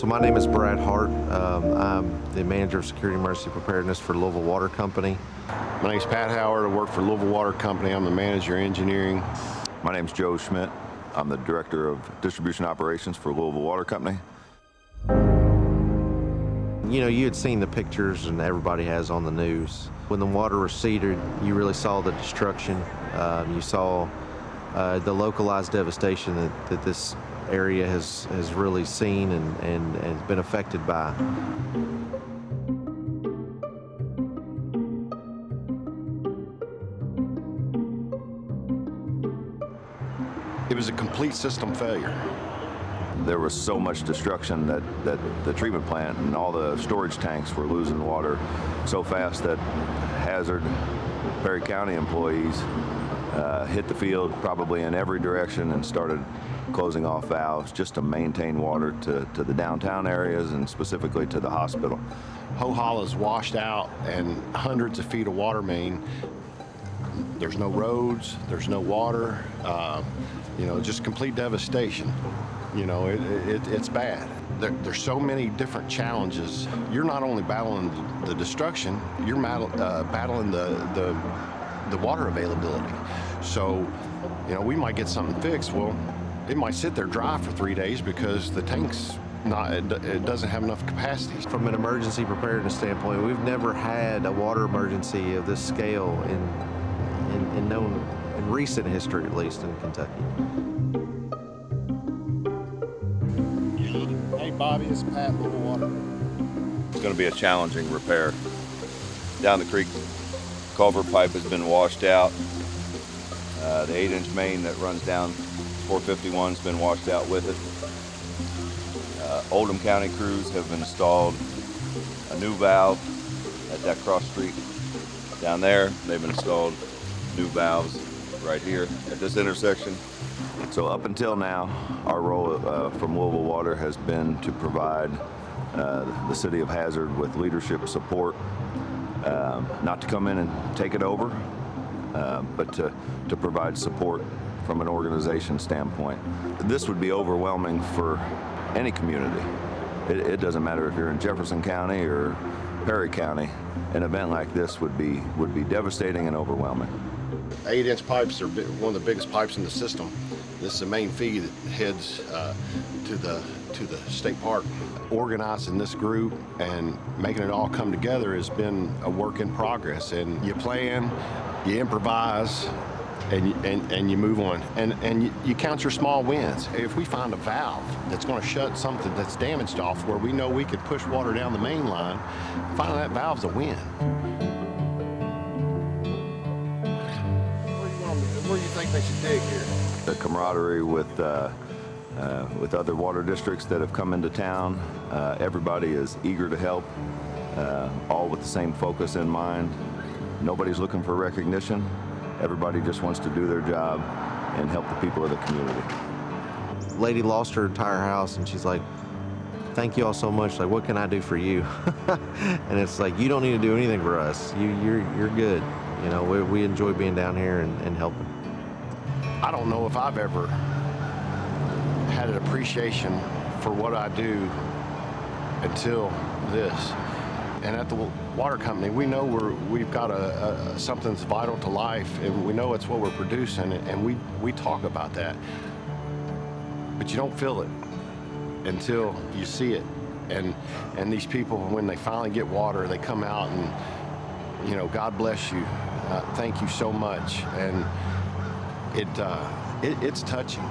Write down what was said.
So my name is Brad Hart. I'm the manager of security and emergency preparedness for Louisville Water Company. My name's Pat Howard. I work for Louisville Water Company. I'm the manager of engineering. My name's Joe Schmidt. I'm the director of distribution operations for Louisville Water Company. You know, you had seen the pictures and everybody has on the news. When the water receded, you really saw the destruction. You saw the localized devastation that this area has really seen and been affected by. It was a complete system failure. There was so much destruction that the treatment plant and all the storage tanks were losing water so fast that Hazard, Perry County employees hit the field probably in every direction and started closing off valves just to maintain water to the downtown areas and specifically to the hospital. Ho-Hol is washed out and hundreds of feet of water main. There's no roads, there's no water, just complete devastation. It's bad. There's so many different challenges. You're not only battling the destruction, you're battling the water availability. So, we might get something fixed. Well, it might sit there dry for 3 days because the tank's it doesn't have enough capacity. From an emergency preparedness standpoint, we've never had a water emergency of this scale in recent history, at least in Kentucky. Hey Bobby, it's Pat, Louisville Water. It's going to be a challenging repair. Down the creek, culvert pipe has been washed out. The 8-inch main that runs down 451's been washed out with it. Oldham County crews have installed a new valve at that cross street. Down there, they've installed new valves right here at this intersection. So up until now, our role from Louisville Water has been to provide the city of Hazard with leadership support, not to come in and take it over, but to provide support from an organization standpoint. This would be overwhelming for any community. It doesn't matter if you're in Jefferson County or Perry County. An event like this would be devastating and overwhelming. 8-inch pipes are one of the biggest pipes in the system. This is the main feed that heads to the state park. Organizing this group and making it all come together has been a work in progress. And you plan, you improvise, and you move on. And you count your small wins. If we find a valve that's going to shut something that's damaged off where we know we could push water down the main line, finding that valve's a win. Where do you think they should dig here? The camaraderie with other water districts that have come into town. Everybody is eager to help, all with the same focus in mind. Nobody's looking for recognition. Everybody just wants to do their job and help the people of the community. Lady lost her entire house and she's like, thank you all so much. Like, what can I do for you? And it's like, you don't need to do anything for us. You're good. We enjoy being down here and helping. I don't know if I've ever had an appreciation for what I do until this. And at the water company, we know we've got something that's vital to life, and we know it's what we're producing, and we talk about that. But you don't feel it until you see it. And these people, when they finally get water, they come out and, God bless you, thank you so much. And it's touching.